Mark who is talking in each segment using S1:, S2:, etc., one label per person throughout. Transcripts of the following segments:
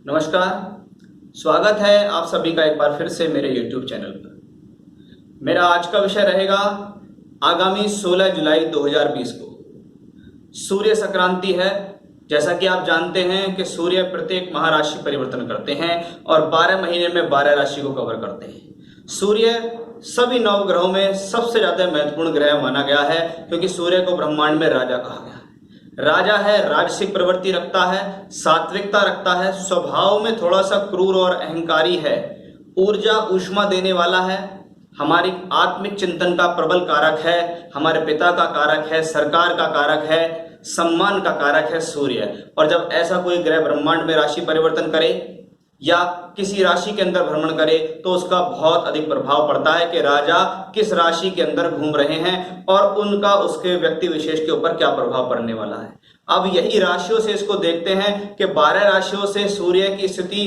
S1: नमस्कार। स्वागत है आप सभी का एक बार फिर से मेरे YouTube चैनल पर। मेरा आज का विषय रहेगा आगामी 16 जुलाई 2020 को सूर्य संक्रांति है। जैसा कि आप जानते हैं कि सूर्य प्रत्येक महाराशि परिवर्तन करते हैं और 12 महीने में 12 राशि को कवर करते हैं। सूर्य सभी नवग्रहों में सबसे ज्यादा महत्वपूर्ण ग्रह माना गया है क्योंकि सूर्य को ब्रह्मांड में राजा कहा गया है। राजा है, राजसिक प्रवृत्ति रखता है, सात्विकता रखता है, स्वभाव में थोड़ा सा क्रूर और अहंकारी है, ऊर्जा ऊष्मा देने वाला है, हमारी आत्मिक चिंतन का प्रबल कारक है, हमारे पिता का कारक है, सरकार का कारक है, सम्मान का कारक है सूर्य। और जब ऐसा कोई ग्रह ब्रह्मांड में राशि परिवर्तन करे या किसी राशि के अंदर भ्रमण करे तो उसका बहुत अधिक प्रभाव पड़ता है कि राजा किस राशि के अंदर घूम रहे हैं और उनका उसके व्यक्ति विशेष के ऊपर क्या प्रभाव पड़ने वाला है। अब यही राशियों से इसको देखते हैं कि 12 राशियों से सूर्य की स्थिति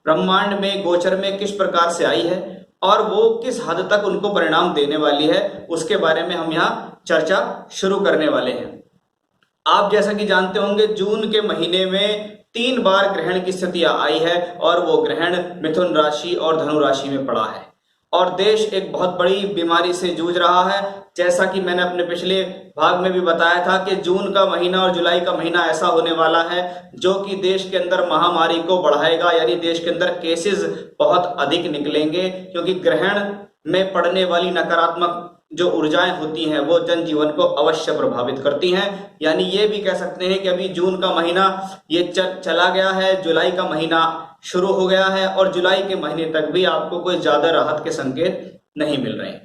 S1: ब्रह्मांड में गोचर में किस प्रकार से आई है और वो किस हद तक उनको परिणाम देने वाली है, उसके बारे में हम यहाँ चर्चा शुरू करने वाले हैं। आप जैसा कि जानते होंगे जून के महीने में 3 बार ग्रहण की स्थिति आई है और वो ग्रहण मिथुन राशि और धनु राशि में पड़ा है और देश एक बहुत बड़ी बीमारी से जूझ रहा है। जैसा कि मैंने अपने पिछले भाग में भी बताया था कि जून का महीना और जुलाई का महीना ऐसा होने वाला है जो कि देश के अंदर महामारी को बढ़ाएगा, यानी देश के अंदर केसेस बहुत अधिक निकलेंगे क्योंकि ग्रहण में पड़ने वाली नकारात्मक जो ऊर्जाएं होती हैं वो जनजीवन को अवश्य प्रभावित करती हैं। यानी ये भी कह सकते हैं कि अभी जून का महीना ये चला गया है, जुलाई का महीना शुरू हो गया है और जुलाई के महीने तक भी आपको कोई ज्यादा राहत के संकेत नहीं मिल रहे हैं।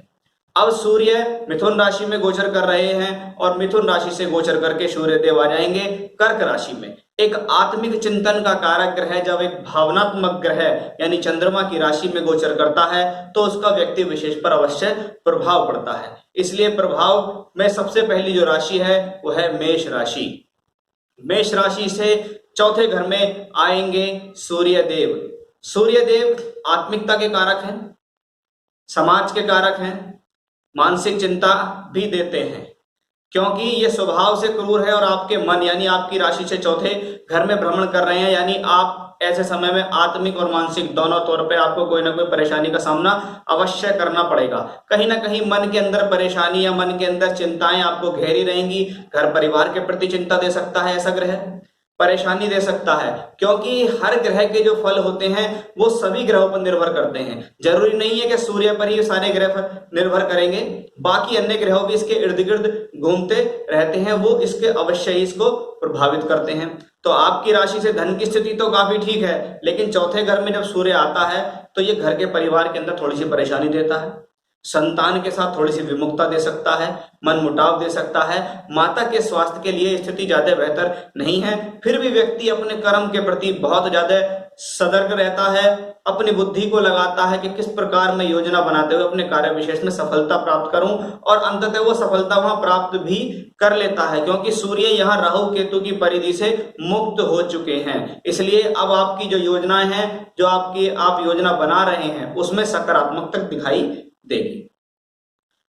S1: अब सूर्य मिथुन राशि में गोचर कर रहे हैं और मिथुन राशि से गोचर करके सूर्य देव आ जाएंगे कर्क राशि में। एक आत्मिक चिंतन का कारक ग्रह जब एक भावनात्मक ग्रह यानी चंद्रमा की राशि में गोचर करता है तो उसका व्यक्ति विशेष पर अवश्य प्रभाव पड़ता है। इसलिए प्रभाव में सबसे पहली जो राशि है वो है मेष राशि। मेष राशि से चौथे घर में आएंगे सूर्य देव। सूर्य देव आत्मिकता के कारक हैं, समाज के कारक हैं, मानसिक चिंता भी देते हैं क्योंकि ये स्वभाव से क्रूर है और आपके मन यानी आपकी राशि से चौथे घर में भ्रमण कर रहे हैं। यानी आप ऐसे समय में आत्मिक और मानसिक दोनों तौर पे आपको कोई ना कोई परेशानी का सामना अवश्य करना पड़ेगा। कहीं ना कहीं मन के अंदर परेशानी या मन के अंदर चिंताएं आपको घेरी रहेंगी। घर परिवार के प्रति चिंता दे सकता है ऐसा ग्रह, परेशानी दे सकता है क्योंकि हर ग्रह के जो फल होते हैं वो सभी ग्रहों पर निर्भर करते हैं। जरूरी नहीं है कि सूर्य पर ही सारे ग्रह निर्भर करेंगे, बाकी अन्य ग्रहों भी इसके इर्द गिर्द घूमते रहते हैं, वो इसके अवश्य ही इसको प्रभावित करते हैं। तो आपकी राशि से धन की स्थिति तो काफी ठीक है, लेकिन चौथे घर में जब सूर्य आता है तो ये घर के परिवार के अंदर थोड़ी सी परेशानी देता है, संतान के साथ थोड़ी सी विमुखता दे सकता है, मन मुटाव दे सकता है। माता के स्वास्थ्य के लिए स्थिति ज्यादा बेहतर नहीं है, फिर भी व्यक्ति अपने कर्म के प्रति बहुत ज्यादा सतर्क रहता है, अपनी बुद्धि को लगाता है कि किस प्रकार मैं योजना बनाते हुए अपने कार्य विशेष में सफलता प्राप्त करूं और अंततः वो सफलता वहां प्राप्त भी कर लेता है क्योंकि सूर्य यहाँ राहु केतु की परिधि से मुक्त हो चुके हैं। इसलिए अब आपकी जो योजनाएं हैं, जो आप योजना बना रहे हैं उसमें सकारात्मकता दिखाई देगी।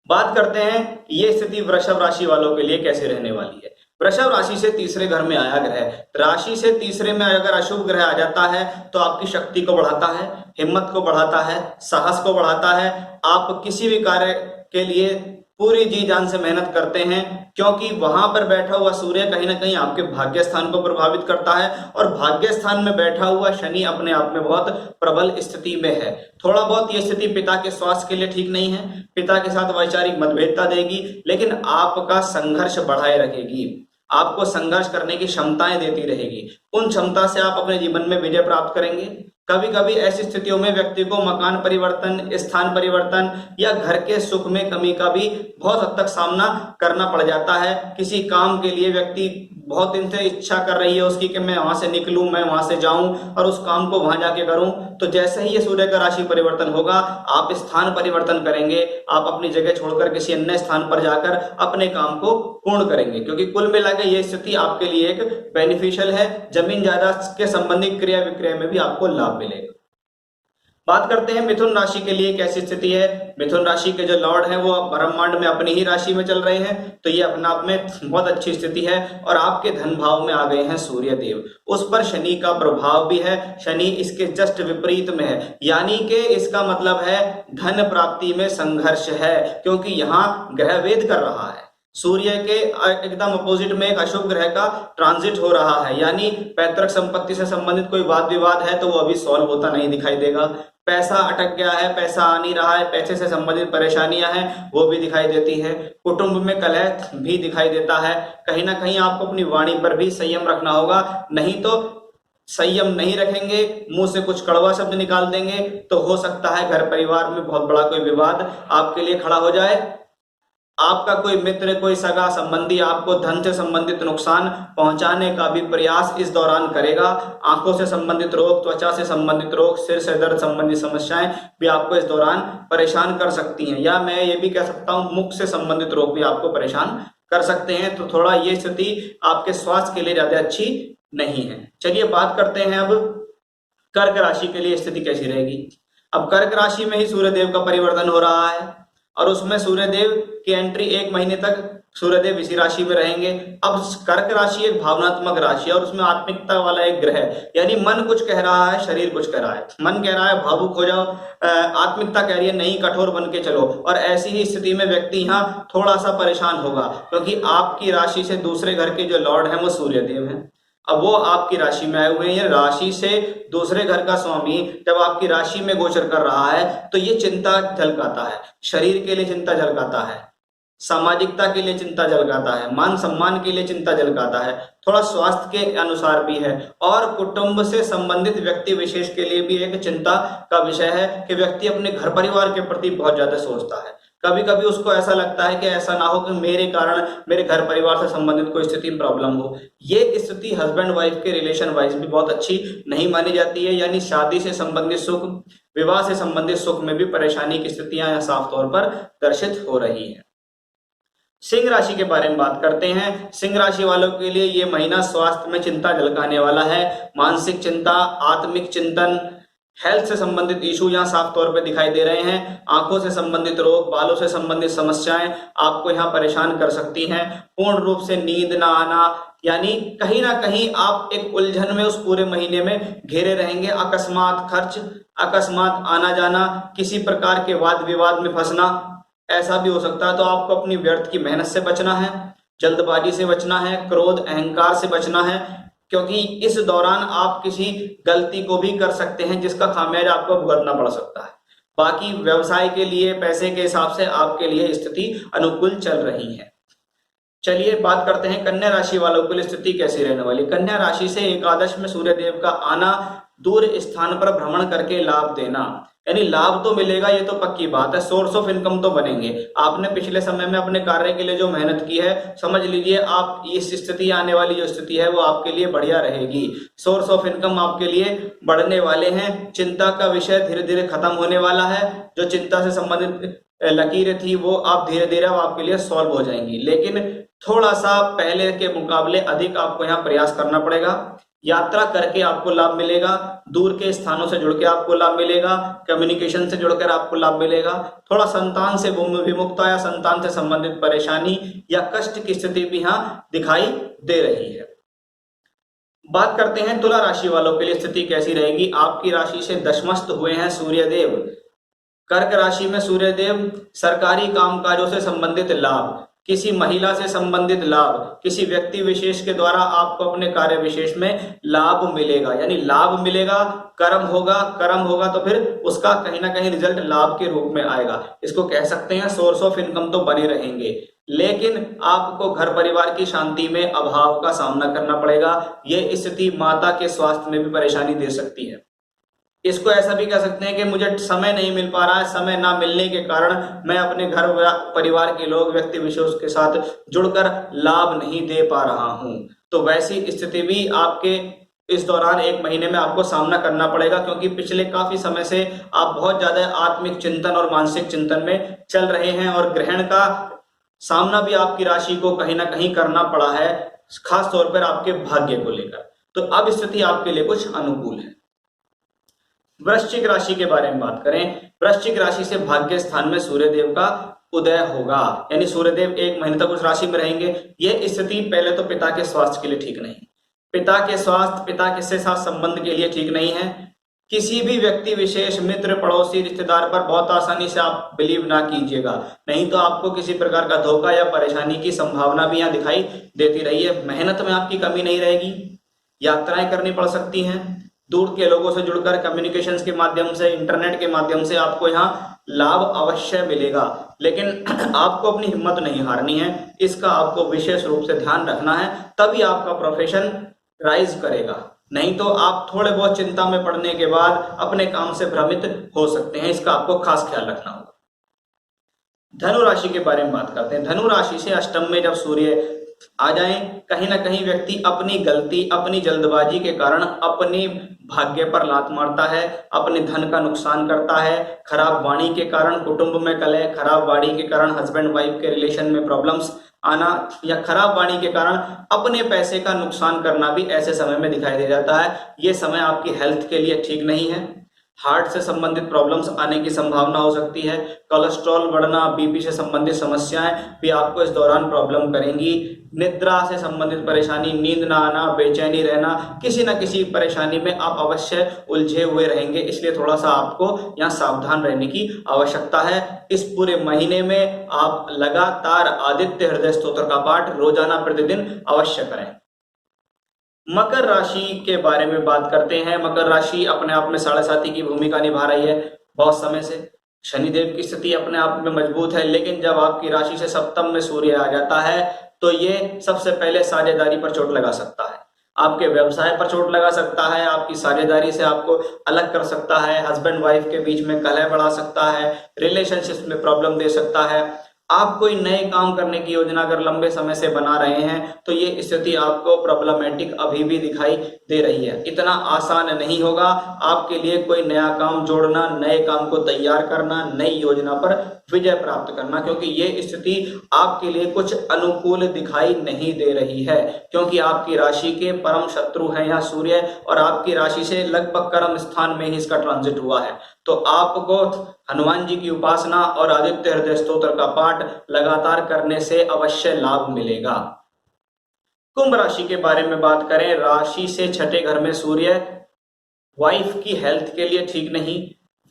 S1: बात करते हैं ये स्थिति वृषभ राशि वालों के लिए कैसे रहने वाली है। वृषभ राशि से तीसरे घर में आया ग्रह, राशि से तीसरे में अगर अशुभ ग्रह आ जाता है तो आपकी शक्ति को बढ़ाता है, हिम्मत को बढ़ाता है, साहस को बढ़ाता है। आप किसी भी कार्य के लिए पूरी जी जान से मेहनत करते हैं क्योंकि वहां पर बैठा हुआ सूर्य कहीं ना कहीं आपके भाग्य स्थान को प्रभावित करता है और भाग्य स्थान में बैठा हुआ शनि अपने आप में बहुत प्रबल स्थिति में है। थोड़ा बहुत ये स्थिति पिता के स्वास्थ्य के लिए ठीक नहीं है, पिता के साथ वैचारिक मतभेदता देगी, लेकिन आपका संघर्ष बढ़ाए रखेगी, आपको संघर्ष करने की क्षमताएं देती रहेगी। उन क्षमता से आप अपने जीवन में विजय प्राप्त करेंगे। कभी कभी ऐसी स्थितियों में व्यक्ति को मकान परिवर्तन, स्थान परिवर्तन या घर के सुख में कमी का भी बहुत हद तक सामना करना पड़ जाता है। किसी काम के लिए व्यक्ति बहुत दिन से इच्छा कर रही है उसकी कि मैं वहां से निकलूं, मैं वहां से जाऊं और उस काम को वहां जाके करूं, तो जैसे ही ये सूर्य का राशि परिवर्तन होगा आप स्थान परिवर्तन करेंगे, आप अपनी जगह छोड़कर किसी अन्य स्थान पर जाकर अपने काम को पूर्ण करेंगे क्योंकि कुल मिलाकर ये स्थिति आपके लिए एक बेनिफिशियल है। जमीन जायदाद के संबंधित क्रिया विक्रय में भी आपको लाभ मिलेगा। बात करते हैं मिथुन राशि के लिए कैसी स्थिति है। मिथुन राशि के जो लॉर्ड हैं वो ब्रह्मांड में अपनी ही राशि में चल रहे हैं, तो ये अपने आप में बहुत अच्छी स्थिति है। और आपके धन भाव में आ गए हैं सूर्य देव, उस पर शनि का प्रभाव भी है। शनि इसके जस्ट विपरीत में है, यानी कि इसका मतलब है धन प्राप्ति में संघर्ष है, क्योंकि यहाँ ग्रह वेद कर रहा है। सूर्य के एकदम अपोजिट में एक अशुभ ग्रह का ट्रांजिट हो रहा है, यानी पैतृक संपत्ति से संबंधित कोई वाद विवाद है तो वो अभी सॉल्व होता नहीं दिखाई देगा। पैसा अटक गया है, पैसा आ नहीं रहा है, पैसे से संबंधित परेशानियां हैं वो भी दिखाई देती है। कुटुंब में कलह भी दिखाई देता है। कहीं ना कहीं आपको अपनी वाणी पर भी संयम रखना होगा, नहीं तो संयम नहीं रखेंगे, मुंह से कुछ कड़वा शब्द निकाल देंगे तो हो सकता है घर परिवार में बहुत बड़ा कोई विवाद आपके लिए खड़ा हो जाए। आपका कोई मित्र, कोई सगा संबंधी आपको धन से संबंधित नुकसान पहुंचाने का भी प्रयास इस दौरान करेगा। आंखों से संबंधित रोग, त्वचा से संबंधित रोग, सिर से दर्द संबंधित समस्याएं भी आपको इस दौरान परेशान कर सकती हैं, या मैं ये भी कह सकता हूं मुख से संबंधित रोग भी आपको परेशान कर सकते हैं। तो थोड़ा ये स्थिति आपके स्वास्थ्य के लिए ज्यादा अच्छी नहीं है। चलिए बात करते हैं अब कर्क राशि के लिए स्थिति कैसी रहेगी। अब कर्क राशि में ही सूर्यदेव का परिवर्तन हो रहा है और उसमें सूर्यदेव की एंट्री 1 महीने तक सूर्यदेव इसी राशि में रहेंगे। अब कर्क राशि एक भावनात्मक राशि है और उसमें आत्मिकता वाला एक ग्रह है, यानी मन कुछ कह रहा है, शरीर कुछ कह रहा है। मन कह रहा है भावुक हो जाओ, आत्मिकता कह रही है नहीं कठोर बन के चलो। और ऐसी ही स्थिति में व्यक्ति यहाँ थोड़ा सा परेशान होगा, क्योंकि आपकी राशि से दूसरे घर के जो लॉर्ड हैं वो सूर्यदेव हैं। अब वो आपकी राशि में आए हुए हैं। राशि से दूसरे घर का स्वामी जब आपकी राशि में गोचर कर रहा है तो ये चिंता झलकाता है, शरीर के लिए चिंता झलकाता है, सामाजिकता के लिए चिंता झलकाता है, मान सम्मान के लिए चिंता झलकाता है, थोड़ा स्वास्थ्य के अनुसार भी है, और कुटुंब से संबंधित व्यक्ति विशेष के लिए भी एक चिंता का विषय है कि व्यक्ति अपने घर परिवार के प्रति बहुत ज्यादा सोचता है। कभी कभी उसको ऐसा लगता है कि ऐसा ना हो कि मेरे कारण मेरे घर परिवार से संबंधित कोई स्थिति में प्रॉब्लम हो। ये स्थिति हस्बैंड वाइफ के रिलेशन वाइज भी बहुत अच्छी नहीं मानी जाती है, यानी शादी से संबंधित सुख, विवाह से संबंधित सुख में भी परेशानी की स्थितियां यहाँ साफ तौर पर दर्शित हो रही है। सिंह राशि के बारे में बात करते हैं। सिंह राशि वालों के लिए ये महीना स्वास्थ्य में चिंता झलकाने वाला है। मानसिक चिंता, आत्मिक चिंतन, हेल्थ से संबंधित इशू यहाँ साफ तौर पे दिखाई दे रहे हैं। आंखों से संबंधित रोग, बालों से संबंधित समस्याएं आपको यहाँ परेशान कर सकती हैं। पूर्ण रूप से नींद ना आना, यानी कहीं ना कहीं आप एक उलझन में उस पूरे महीने में घिरे रहेंगे। अकस्मात खर्च, अकस्मात आना जाना, किसी प्रकार के वाद विवाद में फंसना, ऐसा भी हो सकता है। तो आपको अपनी व्यर्थ की मेहनत से बचना है, जल्दबाजी से बचना है, क्रोध अहंकार से बचना है, क्योंकि इस दौरान आप किसी गलती को भी कर सकते हैं जिसका खामियाजा आपको भुगतना पड़ सकता है। बाकी व्यवसाय के लिए, पैसे के हिसाब से आपके लिए स्थिति अनुकूल चल रही है। चलिए बात करते हैं कन्या राशि वालों के लिए स्थिति कैसी रहने वाली। कन्या राशि से एकादश में सूर्यदेव का आना, दूर स्थान पर भ्रमण करके लाभ देना, यानी लाभ तो मिलेगा, ये तो पक्की बात है। सोर्स ऑफ इनकम तो बनेंगे। आपने पिछले समय में अपने कार्य के लिए जो मेहनत की है, समझ लीजिए आप इस स्थिति आने वाली जो स्थिति है वो आपके लिए बढ़िया रहेगी। सोर्स ऑफ इनकम आपके लिए बढ़ने वाले हैं। चिंता का विषय धीरे धीरे खत्म होने वाला है। जो चिंता से संबंधित लकीरें थी वो आप धीरे धीरे आपके लिए सॉल्व हो जाएंगी, लेकिन थोड़ा सा पहले के मुकाबले अधिक आपको यहाँ प्रयास करना पड़ेगा। यात्रा करके आपको लाभ मिलेगा, दूर के स्थानों से जुड़ के आपको लाभ मिलेगा, कम्युनिकेशन से जुड़कर आपको लाभ मिलेगा। थोड़ा संतान से विमुखता या संतान से संबंधित परेशानी या कष्ट की स्थिति भी यहाँ दिखाई दे रही है। बात करते हैं तुला राशि वालों के लिए स्थिति कैसी रहेगी। आपकी राशि से दशमस्त हुए हैं सूर्यदेव। कर्क राशि में सूर्यदेव सरकारी कामकाजों से संबंधित लाभ, किसी महिला से संबंधित लाभ, किसी व्यक्ति विशेष के द्वारा आपको अपने कार्य विशेष में लाभ मिलेगा, यानी लाभ मिलेगा। कर्म होगा तो फिर उसका कहीं ना कहीं रिजल्ट लाभ के रूप में आएगा। इसको कह सकते हैं सोर्स ऑफ इनकम तो बने रहेंगे, लेकिन आपको घर परिवार की शांति में अभाव का सामना करना पड़ेगा। ये स्थिति माता के स्वास्थ्य में भी परेशानी दे सकती है। इसको ऐसा भी कह सकते हैं कि मुझे समय नहीं मिल पा रहा है, समय ना मिलने के कारण मैं अपने घर परिवार के लोग, व्यक्ति विशेष के साथ जुड़कर लाभ नहीं दे पा रहा हूं। तो वैसी स्थिति भी आपके इस दौरान 1 महीने में आपको सामना करना पड़ेगा, क्योंकि पिछले काफी समय से आप बहुत ज्यादा आत्मिक चिंतन और मानसिक चिंतन में चल रहे हैं और ग्रहण का सामना भी आपकी राशि को कहीं ना कहीं करना पड़ा है, खास तौर पर आपके भाग्य को लेकर। तो अब स्थिति आपके लिए कुछ अनुकूल है। वृश्चिक राशि के बारे में बात करें, वृश्चिक राशि से भाग्य स्थान में सूर्य देव का उदय होगा, यानी सूर्य देव 1 महीने तक उस राशि में रहेंगे। यह स्थिति पहले तो पिता के स्वास्थ्य के लिए ठीक नहीं, पिता के स्वास्थ्य, पिता के साथ संबंध के लिए ठीक नहीं है। किसी भी व्यक्ति विशेष, मित्र, पड़ोसी, रिश्तेदार पर बहुत आसानी से आप बिलीव ना कीजिएगा, नहीं तो आपको किसी प्रकार का धोखा या परेशानी की संभावना भी यहाँ दिखाई देती रही है। मेहनत में आपकी कमी नहीं रहेगी, यात्राएं करनी पड़ सकती हैं, दूर के लोगों से जुड़कर कम्युनिकेशंस के माध्यम से, इंटरनेट के माध्यम से आपको यहाँ लाभ अवश्य मिलेगा। लेकिन आपको अपनी हिम्मत नहीं हारनी है, इसका आपको विशेष रूप से ध्यान रखना है, तभी आपका प्रोफेशन राइज करेगा। नहीं तो आप थोड़े बहुत चिंता में पड़ने के बाद अपने काम से भ्रमित हो सकते हैं, इसका आपको खास ख्याल रखना होगा। धनु राशि के बारे में बात करते हैं। धनु राशि से अष्टम में जब सूर्य आ जाए, कहीं ना कहीं व्यक्ति अपनी गलती, अपनी जल्दबाजी के कारण अपने भाग्य पर लात मारता है, अपने धन का नुकसान करता है। खराब वाणी के कारण कुटुंब में कलह, खराब वाणी के कारण हस्बैंड वाइफ के रिलेशन में प्रॉब्लम्स आना, या खराब वाणी के कारण अपने पैसे का नुकसान करना भी ऐसे समय में दिखाई दे जाता है। ये समय आपकी हेल्थ के लिए ठीक नहीं है, हार्ट से संबंधित प्रॉब्लम्स आने की संभावना हो सकती है। कोलेस्ट्रॉल बढ़ना, बीपी से संबंधित समस्याएं भी आपको इस दौरान प्रॉब्लम करेंगी। निद्रा से संबंधित परेशानी, नींद ना आना, बेचैनी रहना, किसी न किसी परेशानी में आप अवश्य उलझे हुए रहेंगे, इसलिए थोड़ा सा आपको यहाँ सावधान रहने की आवश्यकता है। इस पूरे महीने में आप लगातार आदित्य हृदय स्तोत्र का पाठ रोजाना प्रतिदिन अवश्य करें। मकर राशि के बारे में बात करते हैं। मकर राशि अपने आप में साढ़े साथी की भूमिका निभा रही है बहुत समय से। शनिदेव की स्थिति अपने आप में मजबूत है, लेकिन जब आपकी राशि से सप्तम में सूर्य आ जाता है तो ये सबसे पहले साझेदारी पर चोट लगा सकता है, आपके व्यवसाय पर चोट लगा सकता है, आपकी साझेदारी से आपको अलग कर सकता है, हस्बैंड वाइफ के बीच में कलह बढ़ा सकता है, रिलेशनशिप में प्रॉब्लम दे सकता है। आप कोई नए काम करने की योजना अगर लंबे समय से बना रहे हैं तो ये स्थिति आपको प्रॉब्लमेटिक अभी भी दिखाई दे रही है। इतना आसान नहीं होगा आपके लिए कोई नया काम जोड़ना, नए काम को तैयार करना, नई योजना पर विजय प्राप्त करना, क्योंकि ये स्थिति आपके लिए कुछ अनुकूल दिखाई नहीं दे रही है, क्योंकि आपकी राशि के परम शत्रु हैं यहाँ सूर्य, और आपकी राशि से लगभग कर्म स्थान में ही इसका ट्रांजिट हुआ है। तो आपको हनुमान जी की उपासना और आदित्य हृदय स्तोत्र का पाठ लगातार करने से अवश्य लाभ मिलेगा। कुंभ राशि के बारे में बात करें, राशि से छठे घर में सूर्य वाइफ की हेल्थ के लिए ठीक नहीं,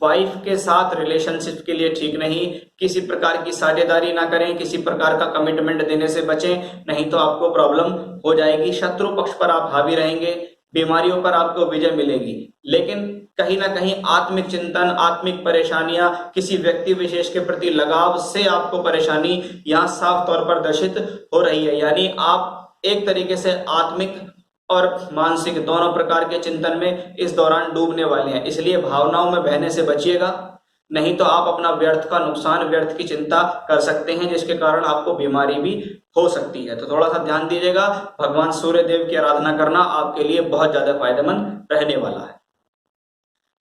S1: वाइफ के साथ रिलेशनशिप के लिए ठीक नहीं। किसी प्रकार की साझेदारी ना करें, किसी प्रकार का कमिटमेंट देने से बचें, नहीं तो आपको प्रॉब्लम हो जाएगी। शत्रु पक्ष पर आप हावी रहेंगे, बीमारियों पर आपको विजय मिलेगी, लेकिन कहीं ना कहीं आत्मिक चिंतन, आत्मिक परेशानियां, किसी व्यक्ति विशेष के प्रति लगाव से आपको परेशानी यहाँ साफ तौर पर दर्शित हो रही है। यानी आप एक तरीके से आत्मिक और मानसिक दोनों प्रकार के चिंतन में इस दौरान डूबने वाले हैं, इसलिए भावनाओं में बहने से बचिएगा, नहीं तो आप अपना व्यर्थ का नुकसान, व्यर्थ की चिंता कर सकते हैं, जिसके कारण आपको बीमारी भी हो सकती है। तो थोड़ा सा ध्यान दीजिएगा, भगवान सूर्य देव की आराधना करना आपके लिए बहुत ज्यादा फायदेमंद रहने वाला है।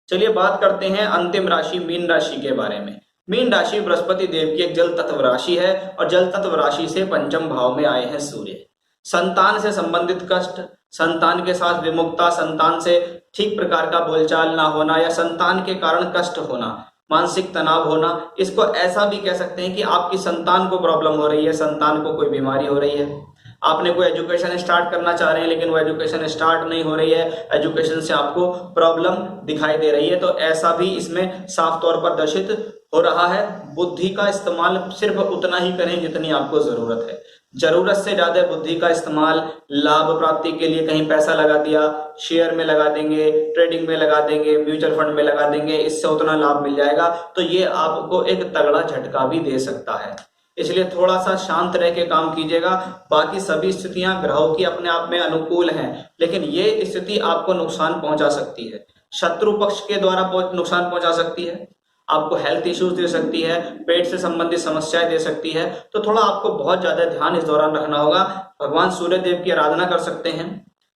S1: चलिए बात करते हैं अंतिम राशि मीन राशि के बारे में। मीन राशि बृहस्पति देव की एक जल तत्व राशि है, और जल तत्व राशि से पंचम भाव में आए हैं सूर्य। संतान से संबंधित कष्ट, संतान के साथ विमुखता, संतान से ठीक प्रकार का बोलचाल ना होना, या संतान के कारण कष्ट होना, मानसिक तनाव होना, इसको ऐसा भी कह सकते हैं कि आपकी संतान को प्रॉब्लम हो रही है, संतान को कोई बीमारी हो रही है। आपने कोई एजुकेशन स्टार्ट करना चाह रहे हैं, लेकिन वो एजुकेशन स्टार्ट नहीं हो रही है, एजुकेशन से आपको प्रॉब्लम दिखाई दे रही है, तो ऐसा भी इसमें साफ तौर पर दर्शित हो रहा है। बुद्धि का इस्तेमाल सिर्फ उतना ही करें जितनी आपको जरूरत है, जरूरत से ज्यादा बुद्धि का इस्तेमाल लाभ प्राप्ति के लिए कहीं पैसा लगा दिया, शेयर में लगा देंगे, ट्रेडिंग में लगा देंगे, म्यूचुअल फंड में लगा देंगे, इससे उतना लाभ मिल जाएगा, तो ये आपको एक तगड़ा झटका भी दे सकता है। इसलिए थोड़ा सा शांत रह के काम कीजिएगा। बाकी सभी स्थितियां ग्रहों की अपने आप में अनुकूल हैं, लेकिन ये स्थिति आपको नुकसान पहुंचा सकती है, शत्रु पक्ष के द्वारा नुकसान पहुंचा सकती है, आपको हेल्थ इश्यूज दे सकती है, पेट से संबंधित समस्याएं दे सकती है। तो थोड़ा आपको बहुत ज्यादा ध्यान इस दौरान रखना होगा। भगवान सूर्य देव की आराधना कर सकते हैं,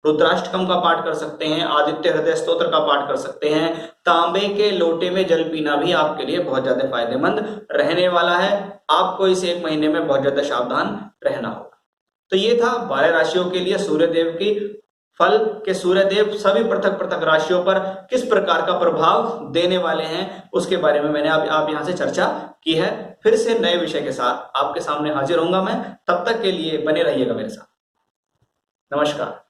S1: रुद्राष्टकम का पाठ कर सकते हैं, आदित्य हृदय स्तोत्र का पाठ कर सकते हैं। तांबे के लोटे में जल पीना भी आपके लिए बहुत ज्यादा फायदेमंद रहने वाला है। आपको इस एक महीने में बहुत ज्यादा सावधान रहना होगा। तो ये था 12 राशियों के लिए सूर्य देव की फल के सूर्यदेव सभी पृथक पृथक राशियों पर किस प्रकार का प्रभाव देने वाले हैं, उसके बारे में मैंने आप यहां से चर्चा की है। फिर से नए विषय के साथ आपके सामने हाजिर होऊंगा मैं। तब तक के लिए बने रहिएगा मेरे साथ। नमस्कार।